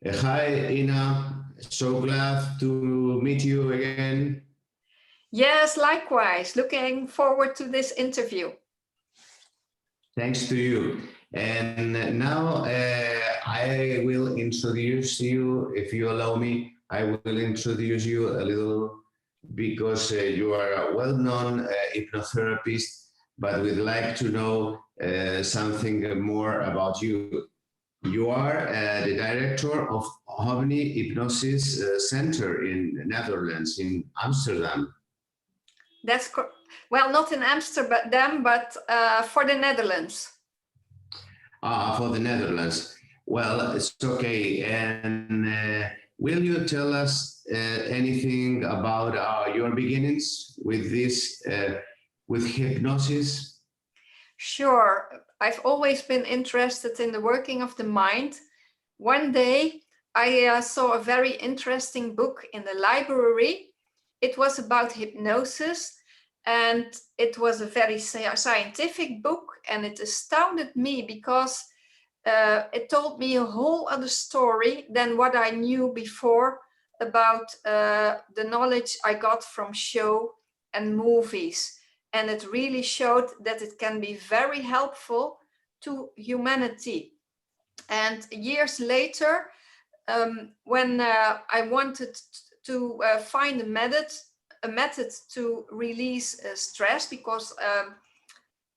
Hi, Ina. So glad to meet you again. Yes, likewise. Looking forward to this interview. Thanks to you. And now I will introduce you, if you allow me, I will introduce you a little because you are a well-known hypnotherapist, but we'd like to know something more about you. You are the director of OMNI Hypnosis Center in Netherlands, in Amsterdam. That's well, not in Amsterdam, but for the Netherlands. For the Netherlands. Well, it's okay. And will you tell us anything about your beginnings with this, with hypnosis? Sure. I've always been interested in the working of the mind. One day, I saw a very interesting book in the library. It was about hypnosis, and it was a very scientific book, and it astounded me because it told me a whole other story than what I knew before about the knowledge I got from show and movies. And it really showed that it can be very helpful to humanity. And years later, when I wanted to find a method to release stress, because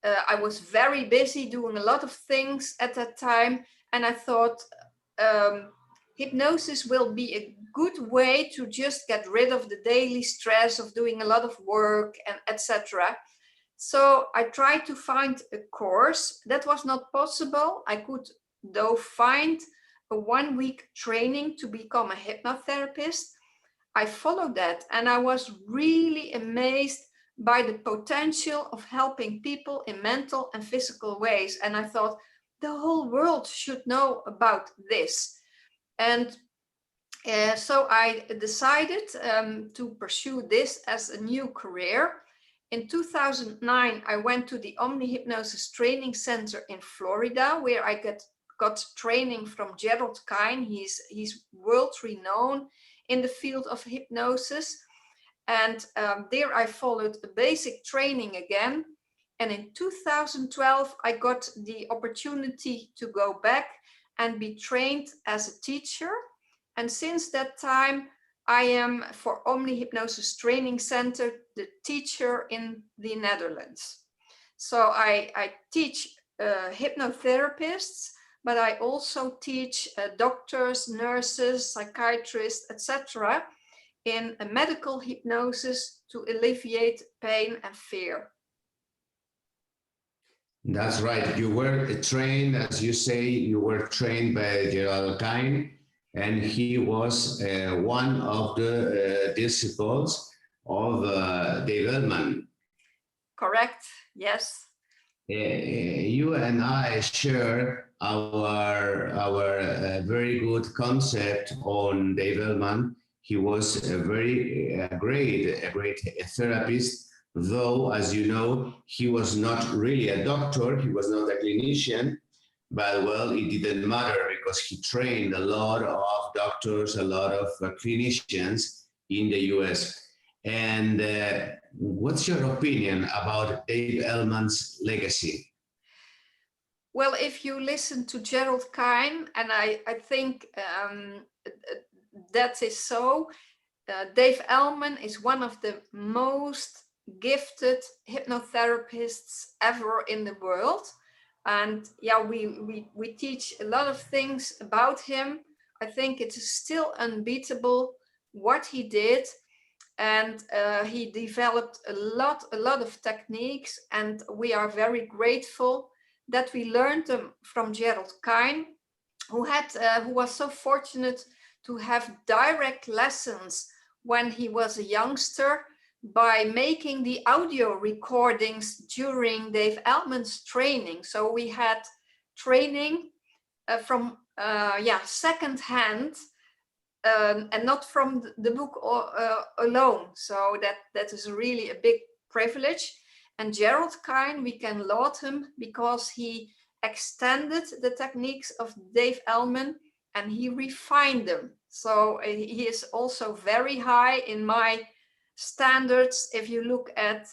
I was very busy doing a lot of things at that time, and I thought hypnosis will be a good way to just get rid of the daily stress of doing a lot of work and etc. So I tried to find a course. That was not possible. I could though find a 1-week training to become a hypnotherapist. I followed that, and I was really amazed by the potential of helping people in mental and physical ways. And I thought the whole world should know about this. And so I decided to pursue this as a new career. In 2009, I went to the OMNI Hypnosis Training Center in Florida, where I got training from Gerald Kein. He's world renowned in the field of hypnosis. And there I followed a basic training again. And in 2012, I got the opportunity to go back and be trained as a teacher. And since that time, I am, for OMNI Hypnosis Training Center, the teacher in the Netherlands. So I teach hypnotherapists, but I also teach doctors, nurses, psychiatrists, etc. in a medical hypnosis to alleviate pain and fear. That's right. You were trained, as you say, you were trained by Gerald Kein, and he was one of the disciples of Dave Ellman. Correct, yes. You and I share our very good concept on Dave Ellman. He was a very great therapist, though, as you know, he was not really a doctor, he was not a clinician, but well, it didn't matter because he trained a lot of doctors, a lot of clinicians in the US. And what's your opinion about Dave Ellman's legacy? Well, if you listen to Gerald Kein, and I think that is so, Dave Ellman is one of the most gifted hypnotherapists ever in the world. And yeah, we teach a lot of things about him. I think it is still unbeatable what he did. And he developed a lot of techniques, and we are very grateful that we learned them from Gerald Kein, who was so fortunate to have direct lessons when he was a youngster by making the audio recordings during Dave Ellman's training. So we had training from second hand, and not from the book alone. So that is really a big privilege. And Gerald Kein, we can laud him because he extended the techniques of Dave Ellman and he refined them. So he is also very high in my standards if you look at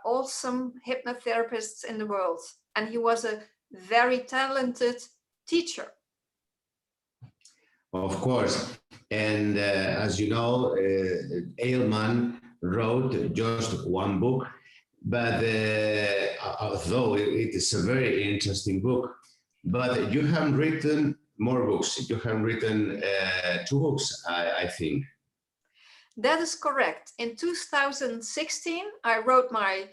awesome hypnotherapists in the world. And he was a very talented teacher. Of course. And as you know, Eilman wrote just one book, but although it is a very interesting book, but you have written more books. You have written 2 books, I think. That is correct. In 2016, I wrote my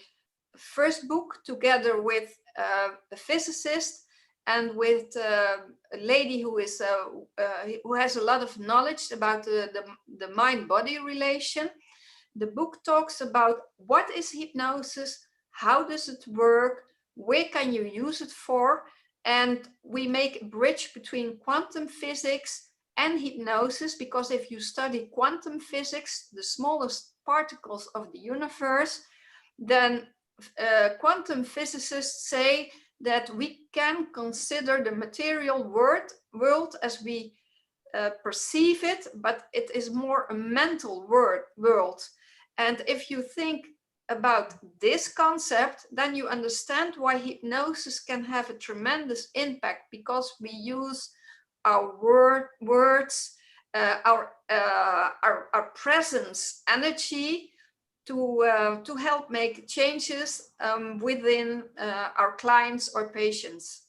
first book together with a physicist and with a lady who is who has a lot of knowledge about the mind-body relation. The book talks about what is hypnosis, how does it work, where can you use it for, and we make a bridge between quantum physics and hypnosis, because if you study quantum physics, the smallest particles of the universe, then quantum physicists say that we can consider the material world as we perceive it, but it is more a mental world. And if you think about this concept, then you understand why hypnosis can have a tremendous impact, because we use our words, our presence, energy to help make changes within our clients or patients.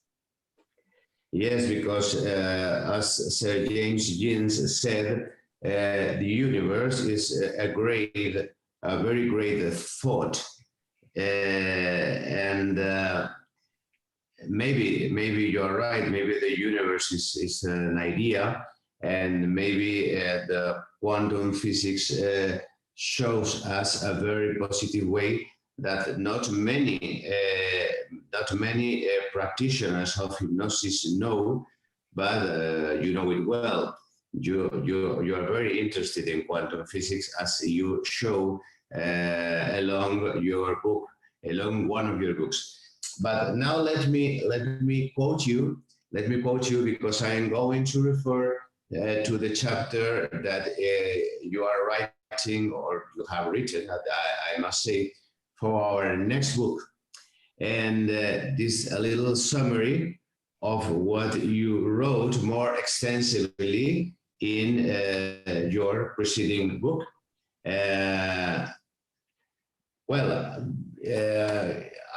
Yes, because as Sir James Jeans said, the universe is a very great thought, and maybe you're right. Maybe the universe is an idea, and maybe the quantum physics shows us a very positive way that not many practitioners of hypnosis know, but you know it well. You are very interested in quantum physics, as you show along your book, along one of your books. But now let me quote you. Let me quote you, because I am going to refer to the chapter that you are writing, or you have written, I must say, for our next book. And this a little summary of what you wrote more extensively in your preceding book.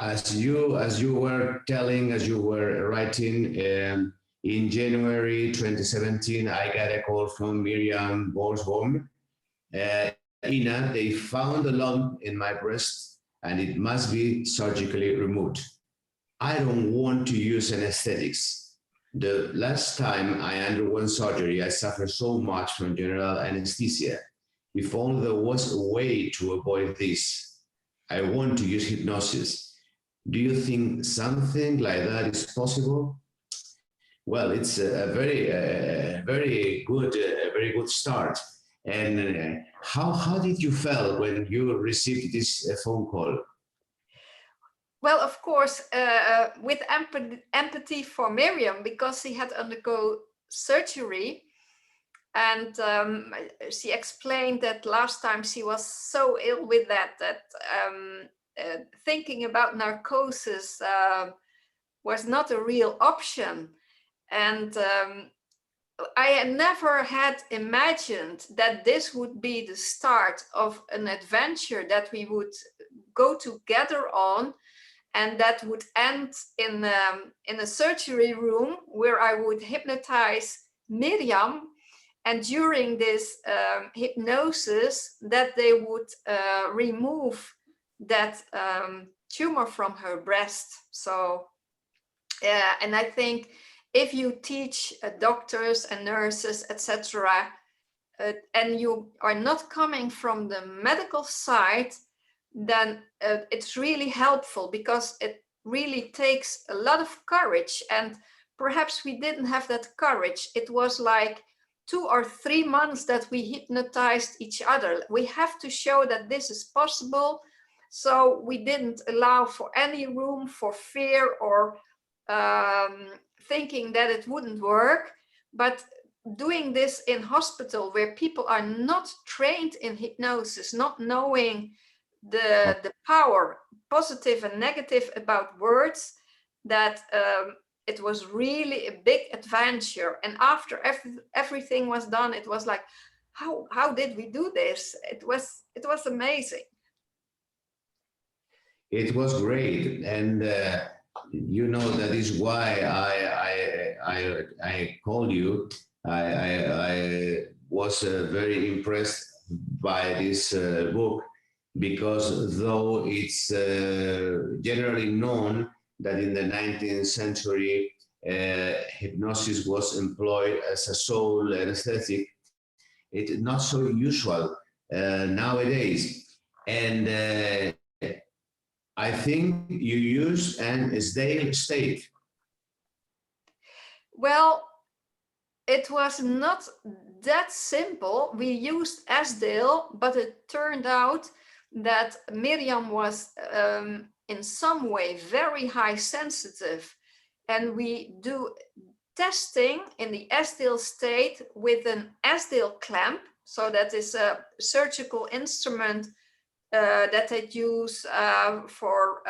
As you were telling, as you were writing, in January 2017, I got a call from Miriam Borsholm. Ina, they found a lump in my breast and it must be surgically removed. I don't want to use anesthetics. The last time I underwent surgery, I suffered so much from general anesthesia. If only there was a way to avoid this. I want to use hypnosis. Do you think something like that is possible? Well, it's a very good start. And how did you feel when you received this phone call? Well, of course, with empathy for Miriam, because she had undergone surgery, and she explained that last time she was so ill with that thinking about narcosis was not a real option. And I had never had imagined that this would be the start of an adventure that we would go together on, and that would end in a surgery room where I would hypnotize Miriam, and during this hypnosis that they would remove that tumor from her breast. So and I think if you teach doctors and nurses, etc., and you are not coming from the medical side, then it's really helpful, because it really takes a lot of courage. And perhaps we didn't have that courage. It was like 2 or 3 months that we hypnotized each other. We have to show that this is possible. So we didn't allow for any room for fear or thinking that it wouldn't work. But doing this in hospital where people are not trained in hypnosis, not knowing the power, positive and negative about words, that it was really a big adventure. And after everything was done, it was like, how did we do this? It was amazing. It was great, and you know that is why I called you. I was very impressed by this book, because though it's generally known that in the 19th century hypnosis was employed as a soul anesthetic, it's not so usual nowadays. And I think you use an stale state. Well, it was not that simple. We used Asdale, but it turned out that Miriam was in some way very high sensitive. And we do testing in the Asdale state with an Asdale clamp. So that is a surgical instrument that they use for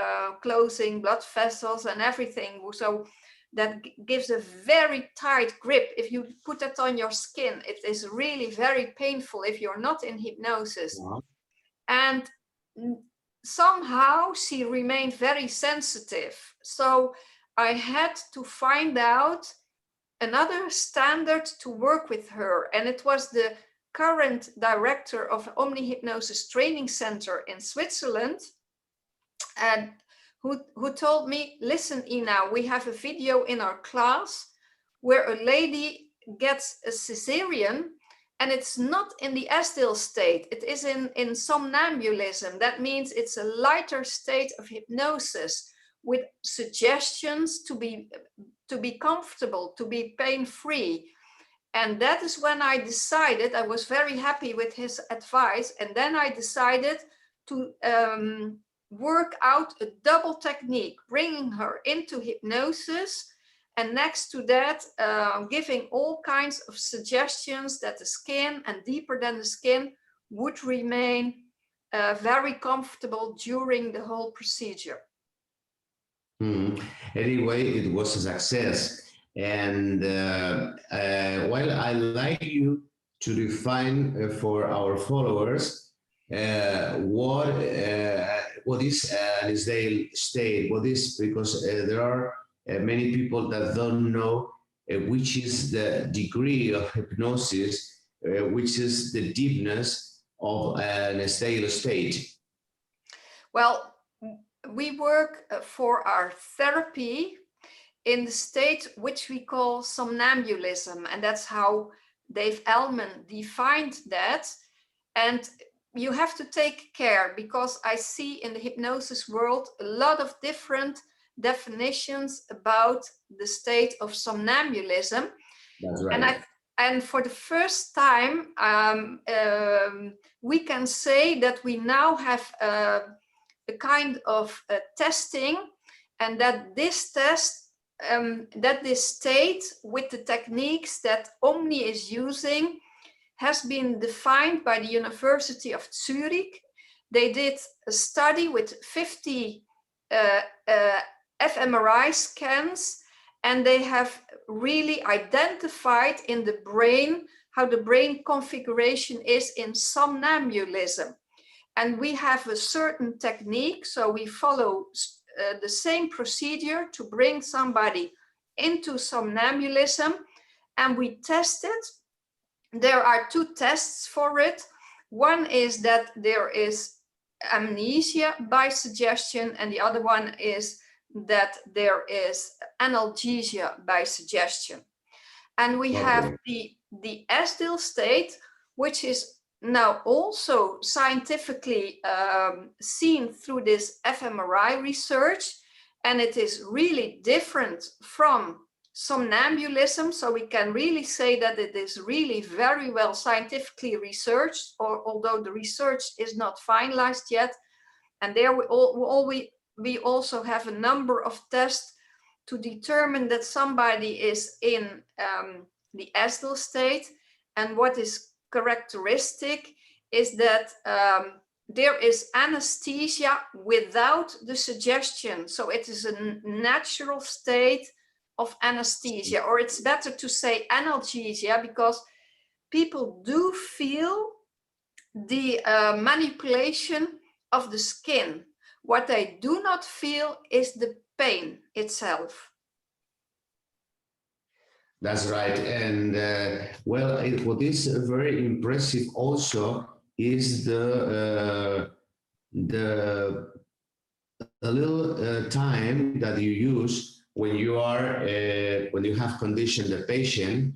closing blood vessels and everything. So that gives a very tight grip. If you put that on your skin, it is really very painful if you're not in hypnosis. Wow. And somehow she remained very sensitive. So I had to find out another standard to work with her. And it was the current director of OMNI Hypnosis Training Center in Switzerland, and who told me, listen, Ina, we have a video in our class where a lady gets a cesarean, and it's not in the Asdale state, it is in somnambulism. That means it's a lighter state of hypnosis with suggestions to be comfortable, to be pain-free. And that is when I decided, I was very happy with his advice, and then I decided to work out a double technique, bringing her into hypnosis, and next to that, giving all kinds of suggestions that the skin and deeper than the skin would remain very comfortable during the whole procedure. Anyway, it was a success. And while I like you to define for our followers what is an Asdale state, what is, because there are many people that don't know which is the degree of hypnosis, which is the deepness of an Asdale state. Well, we work for our therapy in the state which we call somnambulism, and that's how Dave Ellman defined that. And you have to take care, because I see in the hypnosis world a lot of different definitions about the state of somnambulism. That's right. And for the first time, we can say that we now have a kind of testing, and that this test, that this state with the techniques that OMNI is using has been defined by the University of Zurich. They did a study with 50 fMRI scans, and they have really identified in the brain how the brain configuration is in somnambulism. And we have a certain technique, so we follow the same procedure to bring somebody into somnambulism, and we test it. There are two tests for it. One is that there is amnesia by suggestion, and the other one is that there is analgesia by suggestion. And we have the Asdale state, which is now also scientifically seen through this fMRI research, and it is really different from somnambulation. So we can really say that it is really very well scientifically researched, although the research is not finalized yet. And there we also have a number of tests to determine that somebody is in the Asdal state. And what is characteristic is that there is anesthesia without the suggestion. So it is a natural state of anesthesia, or it's better to say analgesia, because people do feel the manipulation of the skin. What they do not feel is the pain itself. That's right. And well, what is very impressive also is the little time that you use when you are when you have conditioned the patient.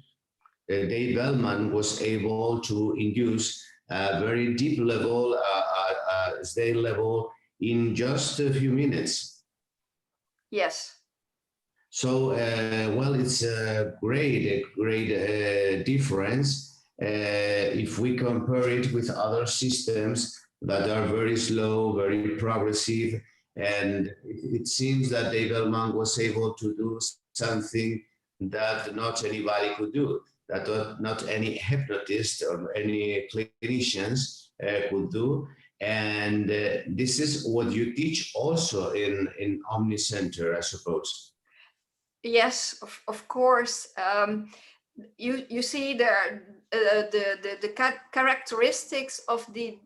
Dave Bellman was able to induce a very deep level, state level in just a few minutes. Yes. So, well, it's a great difference if we compare it with other systems that are very slow, very progressive, and it seems that Dave Bellman was able to do something that not anybody could do, that not any hypnotist or any clinicians could do. And this is what you teach also in OMNI Center, I suppose. Yes, of course. You see there the characteristics of the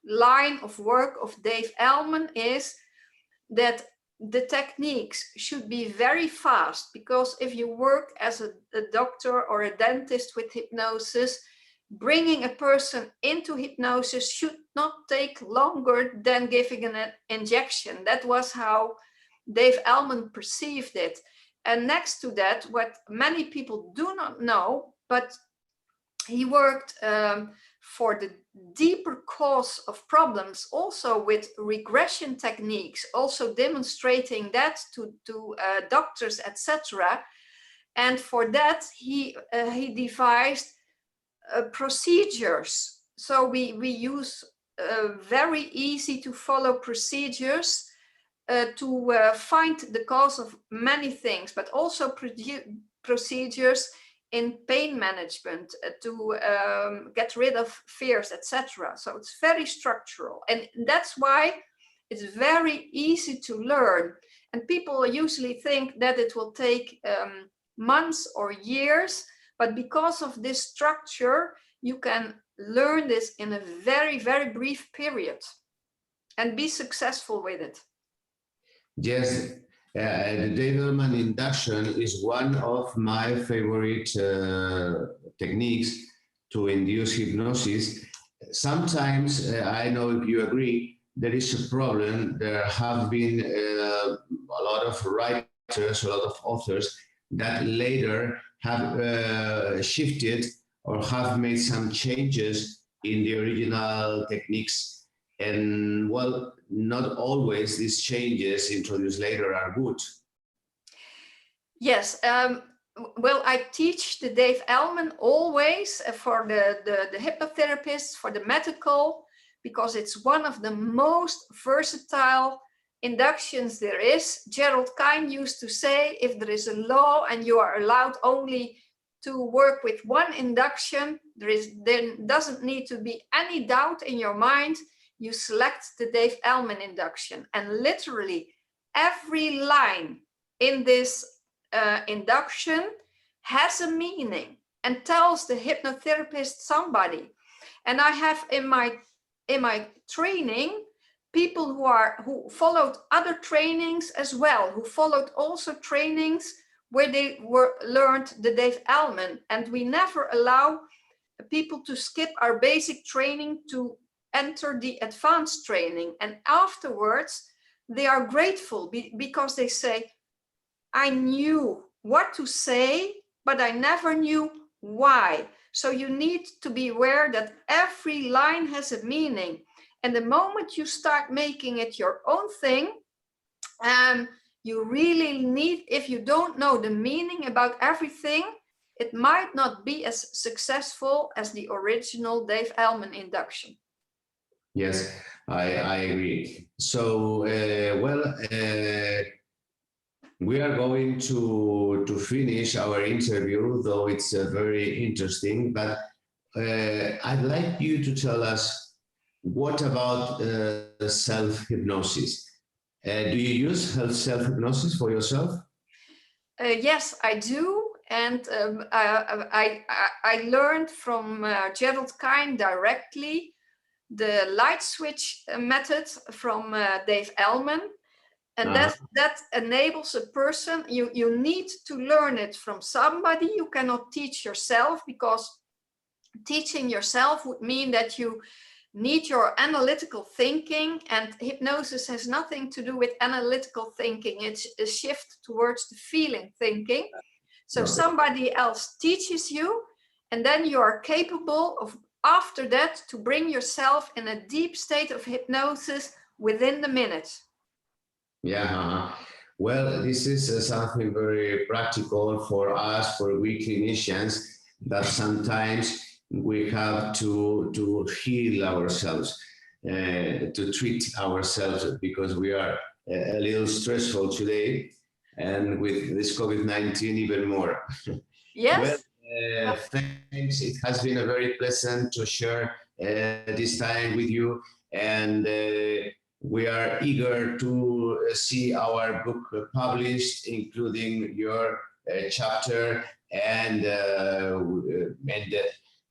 line of work of Dave Bellman is that the techniques should be very fast, because if you work as a doctor or a dentist with hypnosis, bringing a person into hypnosis should not take longer than giving an injection. That was how Dave Bellman perceived it. And next to that, what many people do not know, but he worked for the deeper cause of problems, also with regression techniques, also demonstrating that to doctors, etc. And for that, he devised procedures. So we use very easy to follow procedures to find the cause of many things, but also procedures in pain management to get rid of fears, etc. So it's very structural, and that's why it's very easy to learn. And people usually think that it will take months or years, but because of this structure, you can learn this in a very, very brief period and be successful with it. Yes, the Dave Bellman induction is one of my favorite techniques to induce hypnosis. Sometimes, I know if you agree, there is a problem. There have been a lot of writers, a lot of authors that later have shifted or have made some changes in the original techniques. And well, not always these changes introduced later are good. Yes, well, I teach the Dave Bellman always for the hypnotherapists, for the medical, because it's one of the most versatile inductions there is. Gerald Kein used to say, if there is a law and you are allowed only to work with one induction, there doesn't need to be any doubt in your mind. You select the Dave Bellman induction, and literally every line in this induction has a meaning and tells the hypnotherapist somebody. And I have in my training people who followed other trainings as well, who followed also trainings where they learned the Dave Bellman, and we never allow people to skip our basic training to enter the advanced training. And afterwards they are grateful because they say, I knew what to say, but I never knew why. So you need to be aware that every line has a meaning, and the moment you start making it your own thing, you really need, if you don't know the meaning about everything, it might not be as successful as the original Dave Bellman induction. Yes, I agree. So, well, we are going to finish our interview, though it's very interesting, but I'd like you to tell us, what about self-hypnosis? Do you use self-hypnosis for yourself? Yes, I do. And I learned from Gerald Kein directly the light switch method from Dave Ellman. And that enables a person, you need to learn it from somebody. You cannot teach yourself, because teaching yourself would mean that you need your analytical thinking, and hypnosis has nothing to do with analytical thinking. It's a shift towards the feeling thinking. So somebody else teaches you, and then you are capable of, after that, to bring yourself in a deep state of hypnosis within the minute. Yeah, well, this is something very practical for us, for we clinicians, that sometimes we have to heal ourselves, to treat ourselves, because we are a little stressful today, and with this COVID-19 even more. Yes. Well, thanks. It has been a very pleasant to share this time with you, and we are eager to see our book published, including your chapter, and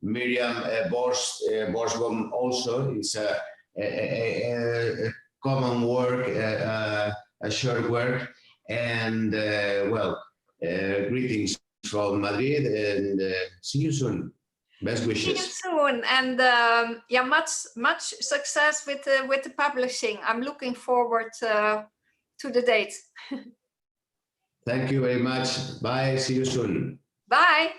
Miriam Borsbom also. It's a common work, a short work, and well, greetings from Madrid, and see you soon. Best wishes. See you soon, and yeah, much success with the publishing. I'm looking forward to the date. Thank you very much. Bye. See you soon. Bye.